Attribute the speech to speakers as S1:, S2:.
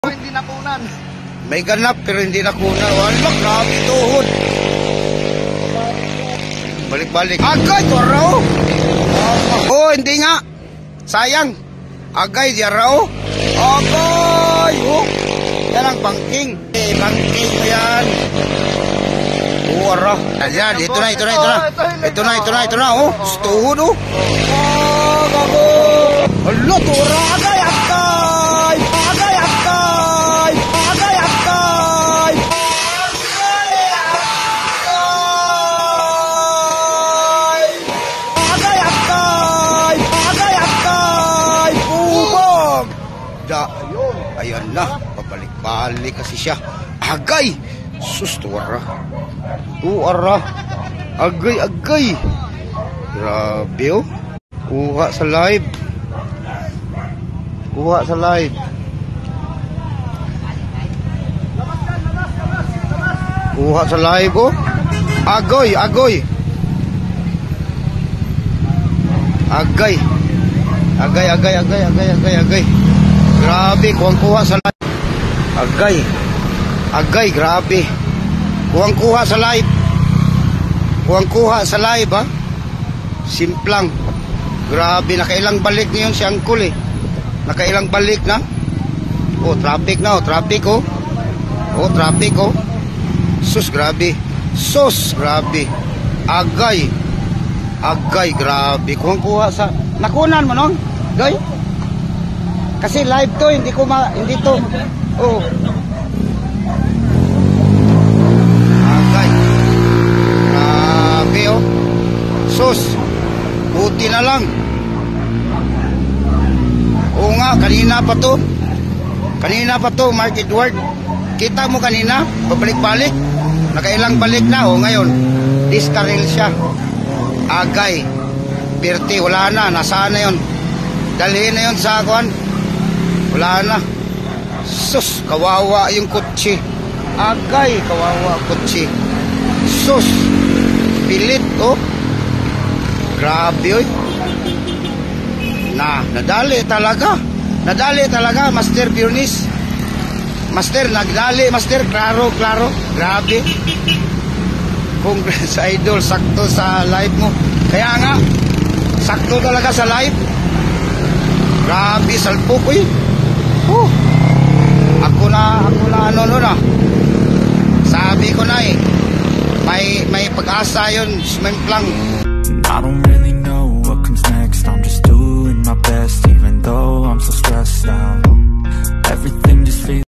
S1: Hindi nakunan.
S2: May ganap pero hindi nakunan. Wala, grabe tuhod. Balik-balik. Agay, toro. Oh, hindi nga. Sayang. Agay, diaraw. Agay, oh. Yan ang bangking. Bangking mo yan. Wara. Ayan, ito na. Ito na, oh. Tuhod, oh. Oh, gago. Alo, tura. Agay, agay. Agay, agay. Agay, agay. Agay, agay. Agay, agay. Bubog. Ayan na. Pabalik-balik kasi siya. Agay. Sus, tuwara. Tuwara. Agay, agay. Grabe, oh. Kuha sa live. Kuha sa live. Kuha sa live, oh. Agoy, agoy. Agay. Agay, agay, agay, agay, agay, agay. Grabe, kuha sa live. Agay. Agay, grabe. Kuha sa live. Kuha sa live, ha. Simplang. Grabe, nakailang balik ngayon si Angkol, eh. Nakailang balik na. Oh, traffic na, oh. Traffic, oh. Oh, traffic, oh. Sus, grabe. Sus, grabe. Agay. Agay, grabe. Kuha sa... Nakunan mo nun? Goy? Kasi live to, hindi to. Oh. Agay. Grabe, oh. Sus. Buti na lang. Oo nga, kanina pa to. Kanina pa to, Mark Edward. Kita mo kanina, pabalik-balik. Nakailang balik na, o ngayon. Diskaril siya. Agay. Pirti, wala na. Nasaan na yun? Dalhin na yun sa akuan. Wala na. Sus, kawawa yung kutsi. Agay, kawawa kutsi. Sus, pilit, oh. Grabe, oy. Nadali talaga. Nadali talaga, Master Bionis. Master, nagdali, Master. Klaro, klaro. Grabe. Congrats, idol. Sakto sa live mo. Kaya nga, sakto talaga sa live. Grabe, salpok, oy. Ako na ano na. Sabi ko na, eh. May pag-asa yun, sumimplang.
S3: I don't